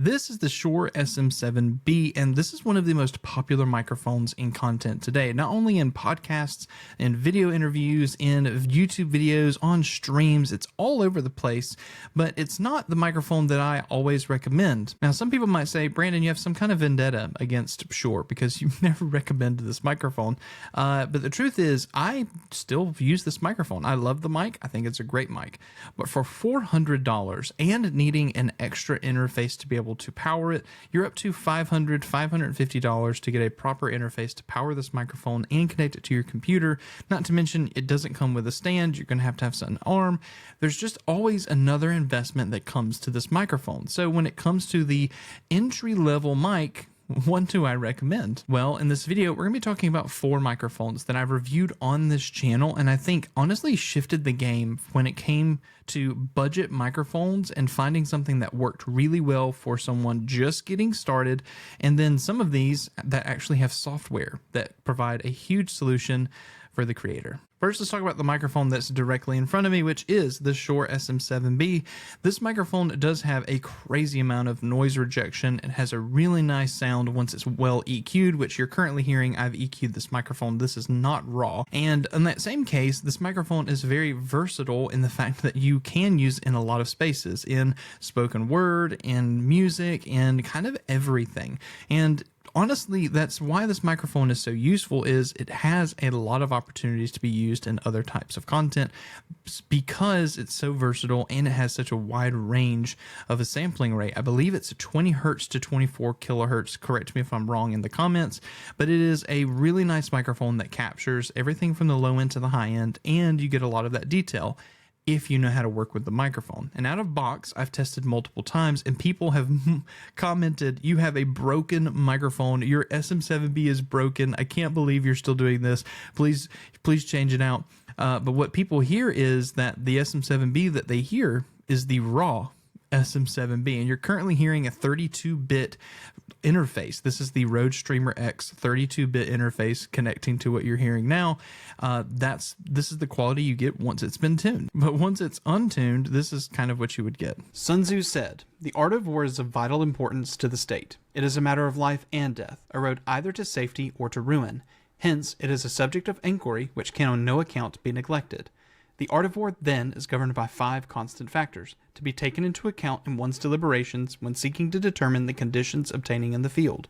This is the Shure SM7B, and this is one of the most popular microphones in content today, not only in podcasts and video interviews, in YouTube videos, on streams. It's all over the place, but it's not the microphone that I always recommend. Now, some people might say, Brandon, you have some kind of vendetta against Shure because you've never recommended this microphone. But the truth is, I still use this microphone. I love the mic. I think it's a great mic. But for $400 and needing an extra interface to be able to power it, you're up to $500, $550 to get a proper interface to power this microphone and connect it to your computer. Not to mention, it doesn't come with a stand. You're going to have an arm. There's just always another investment that comes to this microphone. So when it comes to the entry-level mic, what do I recommend? Well, in this video, we're going to be talking about 4 microphones that I've reviewed on this channel, and I think honestly shifted the game when it came to budget microphones and finding something that worked really well for someone just getting started, and then some of these that actually have software that provide a huge solution for the creator. First, let's talk about the microphone that's directly in front of me, which is the Shure SM7B. This microphone does have a crazy amount of noise rejection. It has a really nice sound once it's well EQ'd, which you're currently hearing. I've EQ'd this microphone. This is not raw. And in that same case, this microphone is very versatile in the fact that you can use it in a lot of spaces, in spoken word, in music, and kind of everything. And honestly, that's why this microphone is so useful, is it has a lot of opportunities to be used in other types of content because it's so versatile and it has such a wide range of a sampling rate. I believe it's 20 hertz to 24 kilohertz. Correct me if I'm wrong in the comments, but it is a really nice microphone that captures everything from the low end to the high end, and you get a lot of that detail if you know how to work with the microphone. And out of box, I've tested multiple times, and people have commented, you have a broken microphone. Your SM7B is broken. I can't believe you're still doing this. Please change it out. But what people hear is that the SM7B that they hear is the raw SM7B, and you're currently hearing a 32-bit interface. This is the Rode Streamer X 32-bit interface connecting to what you're hearing now. This is the quality you get once it's been tuned. But once it's untuned, this is kind of what you would get. Sun Tzu said, "The art of war is of vital importance to the state. It is a matter of life and death, a road either to safety or to ruin. Hence, it is a subject of inquiry which can on no account be neglected. The art of war, then, is governed by 5 constant factors, to be taken into account in one's deliberations when seeking to determine the conditions obtaining in the field.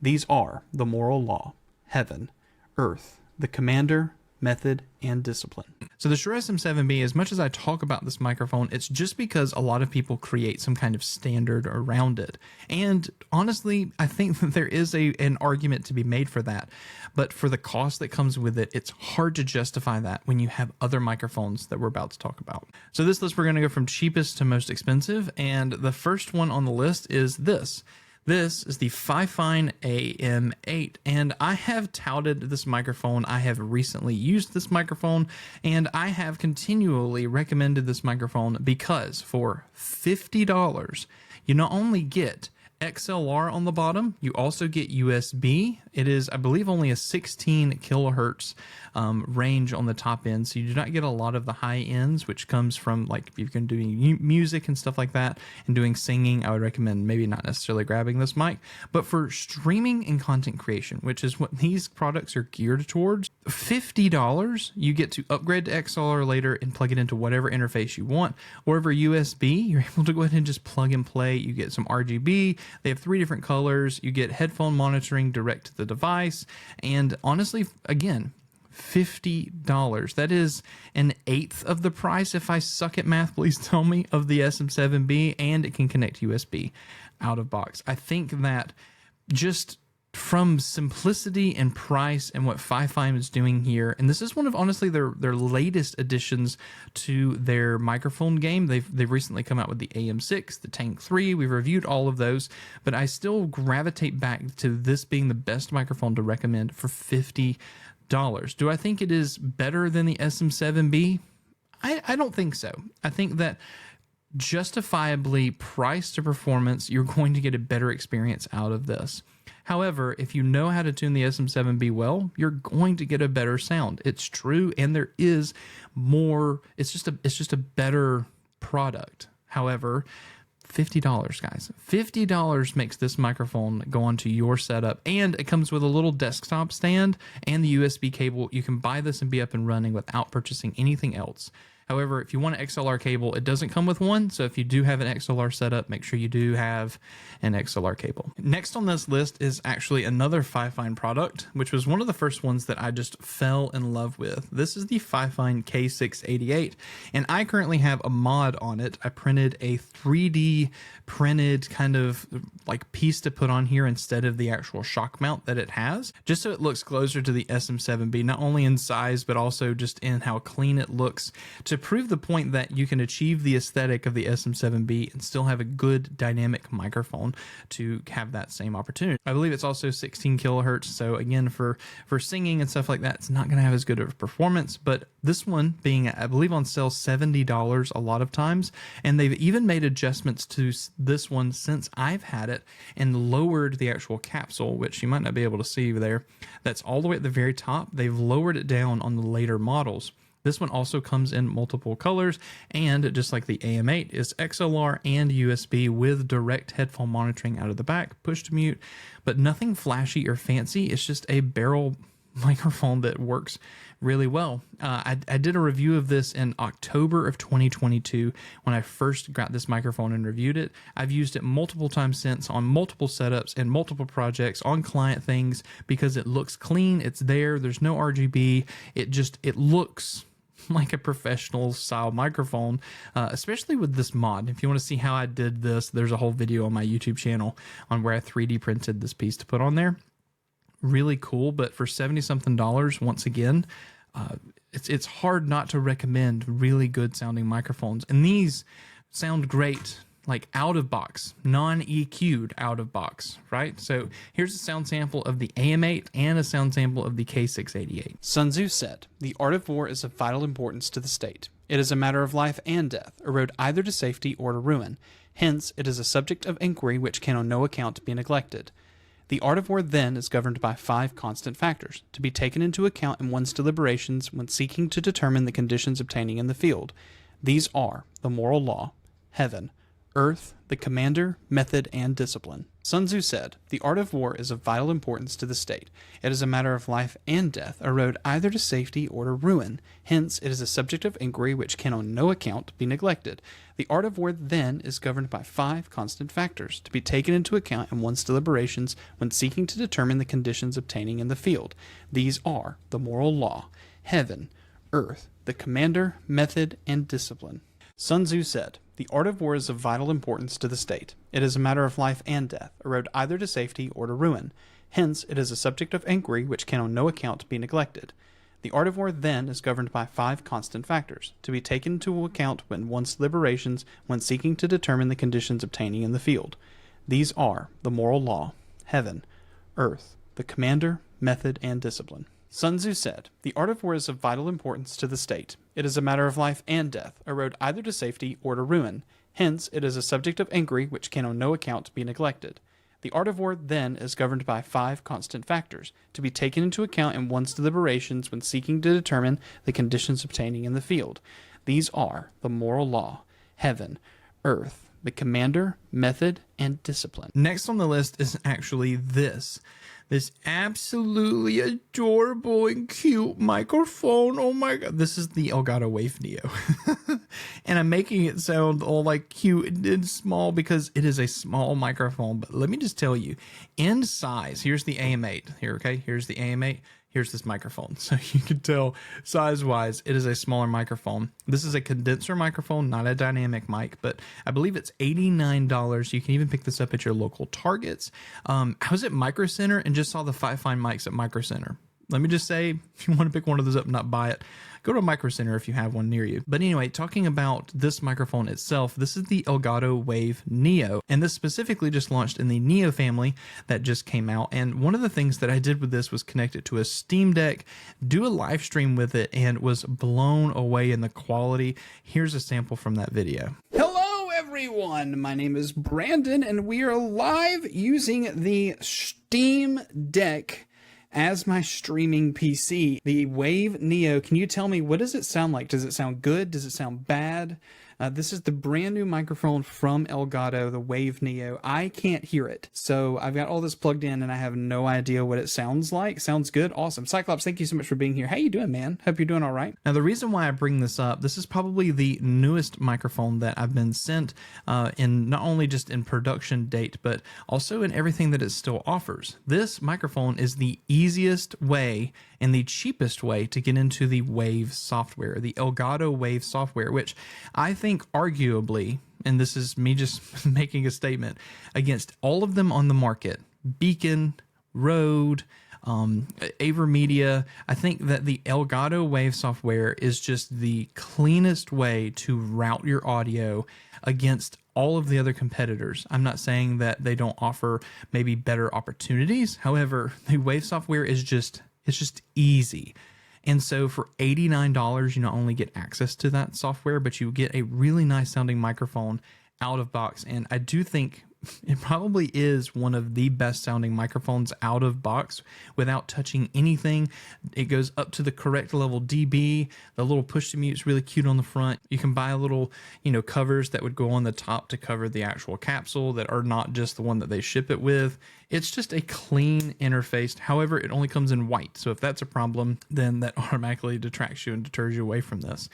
These are the moral law, heaven, earth, the commander, method, and discipline." So the Shure SM7B, as much as I talk about this microphone, it's just because a lot of people create some kind of standard around it. And honestly, I think that there is an argument to be made for that. But for the cost that comes with it, it's hard to justify that when you have other microphones that we're about to talk about. So this list, we're going to go from cheapest to most expensive. And the first one on the list is this. This is the FIFINE AM8, and I have touted this microphone. I have recently used this microphone, and I have continually recommended this microphone because for $50, you not only get XLR on the bottom, you also get USB. It is, I believe, only a 16 kilohertz range on the top end, so you do not get a lot of the high ends, which comes from, like, if you're going to do music and stuff like that and doing singing, I would recommend maybe not necessarily grabbing this mic. But for streaming and content creation, which is what these products are geared towards, $50, you get to upgrade to XLR later and plug it into whatever interface you want. Or over USB, you're able to go ahead and just plug and play. You get some RGB. They have 3 different colors. You get headphone monitoring direct to the device. And honestly, again, $50. That is an eighth of the price. If I suck at math, please tell me, of the SM7B, and it can connect USB out of box. I think that just from simplicity and price and what FIFINE is doing here, and this is one of, honestly, their latest additions to their microphone game. They've recently come out with the AM6, the Tank 3. We've reviewed all of those, but I still gravitate back to this being the best microphone to recommend for $50. Do I think it is better than the SM7B? I don't think so. I think that justifiably, price to performance, you're going to get a better experience out of this. However, if you know how to tune the SM7B well, you're going to get a better sound. It's true, and there is more. It's just a better product. However, $50, guys. $50 makes this microphone go onto your setup, and it comes with a little desktop stand and the USB cable. You can buy this and be up and running without purchasing anything else. However, if you want an XLR cable, it doesn't come with one. So if you do have an XLR setup, make sure you do have an XLR cable. Next on this list is actually another FIFINE product, which was one of the first ones that I just fell in love with. This is the FIFINE K688, and I currently have a mod on it. I printed a 3D printed kind of like piece to put on here instead of the actual shock mount that it has, just so it looks closer to the SM7B, not only in size, but also just in how clean it looks, to prove the point that you can achieve the aesthetic of the SM7B and still have a good dynamic microphone to have that same opportunity. I believe it's also 16 kilohertz, so again, for singing and stuff like that, it's not going to have as good of a performance, but this one being, I believe, on sale $70 a lot of times, and they've even made adjustments to this one since I've had it and lowered the actual capsule, which you might not be able to see there. That's all the way at the very top. They've lowered it down on the later models. This one also comes in multiple colors, and just like the AM8 is XLR and USB with direct headphone monitoring out of the back, push to mute, but nothing flashy or fancy. It's just a barrel microphone that works really well. I did a review of this in October of 2022 when I first got this microphone and reviewed it. I've used it multiple times since on multiple setups and multiple projects on client things because it looks clean. It's there. There's no RGB. It looks like a professional style microphone, especially with this mod. If you want to see how I did this, there's a whole video on my YouTube channel on where I 3D printed this piece to put on there. Really cool, but for $70 something, once again, it's hard not to recommend really good sounding microphones. And these sound great, like out of box, non-EQ'd out of box, right? So here's a sound sample of the AM8 and a sound sample of the K688. Sun Tzu said, "The art of war is of vital importance to the state. It is a matter of life and death, a road either to safety or to ruin. Hence, it is a subject of inquiry which can on no account be neglected. The art of war, then, is governed by 5 constant factors, to be taken into account in one's deliberations when seeking to determine the conditions obtaining in the field. These are the moral law, heaven, earth, the commander, method, and discipline." Sun Tzu said, "The art of war is of vital importance to the state. It is a matter of life and death, a road either to safety or to ruin. Hence, it is a subject of inquiry which can on no account be neglected. The art of war, then, is governed by 5 constant factors, to be taken into account in one's deliberations when seeking to determine the conditions obtaining in the field. These are the moral law, heaven, earth, the commander, method, and discipline." Sun Tzu said, "The art of war is of vital importance to the state. It is a matter of life and death, a road either to safety or to ruin. Hence, it is a subject of inquiry which can on no account be neglected. The art of war, then, is governed by 5 constant factors, to be taken into account when one's deliberations when seeking to determine the conditions obtaining in the field. These are the moral law, heaven, earth, the commander, method, and discipline." Sun Tzu said, "The art of war is of vital importance to the state. It is a matter of life and death, a road either to safety or to ruin. Hence, it is a subject of inquiry which can on no account be neglected. The art of war, then, is governed by 5 constant factors, to be taken into account in one's deliberations when seeking to determine the conditions obtaining in the field. These are the moral law, heaven, earth, the commander, method, and discipline." Next on the list is actually this absolutely adorable and cute microphone. Oh my god, this is the Elgato Wave Neo. And I'm making it sound all like cute and small because it is a small microphone, but let me just tell you, in size, here's the AM8 here, okay? Here's the AM8. Here's this microphone. So you can tell size-wise, it is a smaller microphone. This is a condenser microphone, not a dynamic mic, but I believe it's $89. You can even pick this up at your local Targets. I was at Micro Center and just saw the FIFINE mics at Micro Center. Let me just say, if you want to pick one of those up and not buy it, go to a Micro Center if you have one near you. But anyway, talking about this microphone itself, this is the Elgato Wave Neo, and this specifically just launched in the Neo family that just came out. And one of the things that I did with this was connect it to a Steam Deck, do a live stream with it, and was blown away in the quality. Here's a sample from that video. Hello everyone, my name is Brandon and we are live using the Steam Deck as my streaming PC. The Wave Neo, can you tell me, what does it sound like? Does it sound good? Does it sound bad? This is the brand new microphone from Elgato, the Wave Neo. I can't hear it, so I've got all this plugged in and I have no idea what it sounds like. Sounds good. Awesome. Cyclops, thank you so much for being here. How you doing, man? Hope you're doing all right. Now, the reason why I bring this up, this is probably the newest microphone that I've been sent in not only just in production date, but also in everything that it still offers. This microphone is the easiest way and the cheapest way to get into the Wave software, the Elgato Wave software, which I think arguably, and this is me just making a statement, against all of them on the market, Beacon, Rode, AverMedia, I think that the Elgato Wave software is just the cleanest way to route your audio against all of the other competitors. I'm not saying that they don't offer maybe better opportunities. However, the Wave software is just, it's just easy. And so for $89, you not only get access to that software, but you get a really nice sounding microphone out of box. And I do think it probably is one of the best sounding microphones out of box without touching anything. It goes up to the correct level dB. The little push to mute is really cute on the front. You can buy a little, covers that would go on the top to cover the actual capsule that are not just the one that they ship it with. It's just a clean interface. However, it only comes in white. So if that's a problem, then that automatically detracts you and deters you away from this.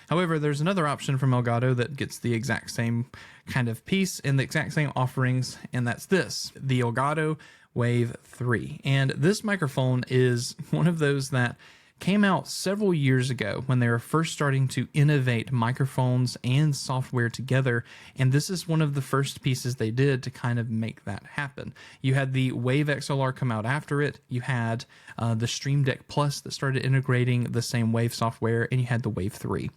However, there's another option from Elgato that gets the exact same kind of piece and the exact same offerings, and that's this, the Elgato Wave 3. And this microphone is one of those that came out several years ago when they were first starting to innovate microphones and software together, and this is one of the first pieces they did to kind of make that happen. You had the Wave XLR come out after it, you had the Stream Deck Plus that started integrating the same Wave software, and you had the Wave 3.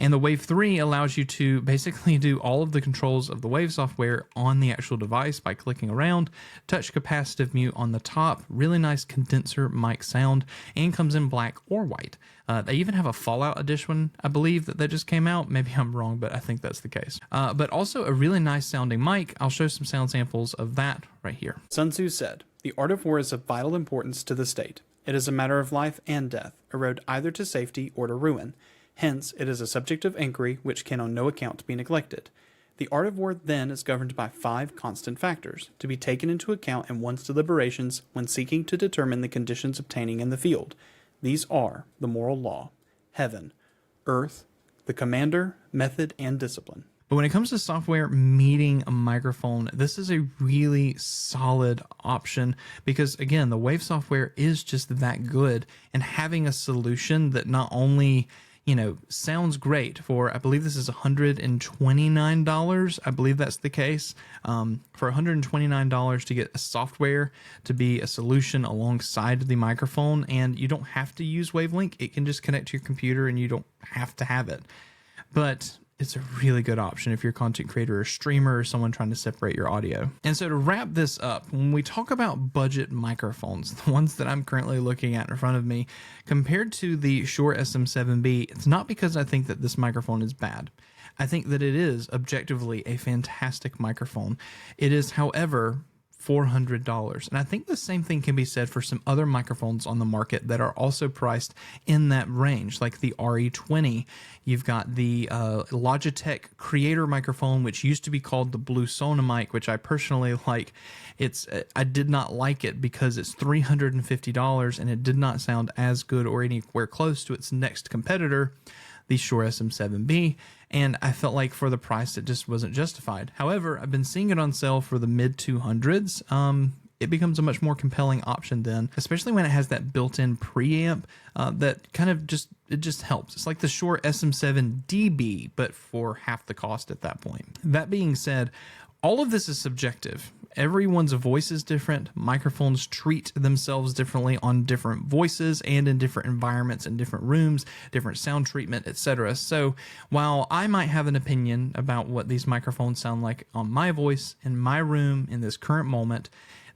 And the Wave 3 allows you to basically do all of the controls of the Wave software on the actual device by clicking around, touch capacitive mute on the top, really nice condenser mic sound, and comes in black or white. They even have a Fallout edition, I believe, that just came out. Maybe I'm wrong, but I think that's the case. But also a really nice sounding mic. I'll show some sound samples of that right here. Sun Tzu said, "The art of war is of vital importance to the state. It is a matter of life and death, a road either to safety or to ruin. Hence, it is a subject of inquiry which can on no account be neglected. The art of war then is governed by 5 constant factors, to be taken into account in one's deliberations when seeking to determine the conditions obtaining in the field. These are the moral law, heaven, earth, the commander, method, and discipline." But when it comes to software meeting a microphone, this is a really solid option because, again, the Wave software is just that good, and having a solution that not only sounds great for, I believe this is $129. I believe that's the case. For $129 to get a software to be a solution alongside the microphone, and you don't have to use Wavelink. It can just connect to your computer and you don't have to have it. But it's a really good option if you're a content creator or streamer or someone trying to separate your audio. And so to wrap this up, when we talk about budget microphones, the ones that I'm currently looking at in front of me, compared to the Shure SM7B, it's not because I think that this microphone is bad. I think that it is objectively a fantastic microphone. It is, however, $400. And I think the same thing can be said for some other microphones on the market that are also priced in that range, like the RE20. You've got the Logitech Creator microphone, which used to be called the Blue Sona mic, which I personally like. I did not like it because it's $350 and it did not sound as good or anywhere close to its next competitor, the Shure SM7B, and I felt like for the price it just wasn't justified. However, I've been seeing it on sale for the mid 200s. It becomes a much more compelling option then, especially when it has that built-in preamp that kind of just helps. It's like the Shure SM7DB, but for half the cost at that point. That being said, all of this is subjective. Everyone's voice is different. Microphones treat themselves differently on different voices and in different environments and different rooms, different sound treatment, etc. So while I might have an opinion about what these microphones sound like on my voice in my room in this current moment,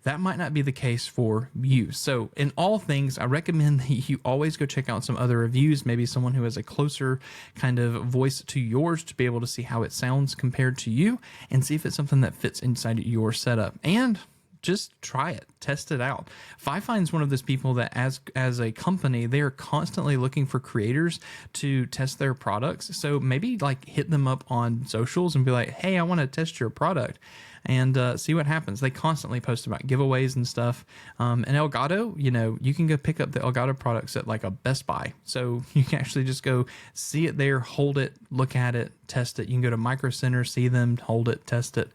that might not be the case for you. So in all things, I recommend that you always go check out some other reviews, maybe someone who has a closer kind of voice to yours to be able to see how it sounds compared to you and see if it's something that fits inside your setup. And just try it, test it out. FIFINE is one of those people that as a company, they are constantly looking for creators to test their products. So maybe like hit them up on socials and be like, hey, I want to test your product, and see what happens. They constantly post about giveaways and stuff. And Elgato, you know, you can go pick up the Elgato products at like a Best Buy. So you can actually just go see it there, hold it, look at it, test it. You can go to Micro Center, see them, hold it, test it.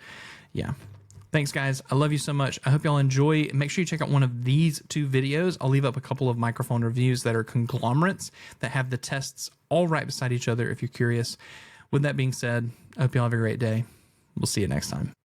Yeah. Thanks, guys. I love you so much. I hope y'all enjoy. Make sure you check out one of these 2 videos. I'll leave up a couple of microphone reviews that are conglomerates that have the tests all right beside each other if you're curious. With that being said, I hope y'all have a great day. We'll see you next time.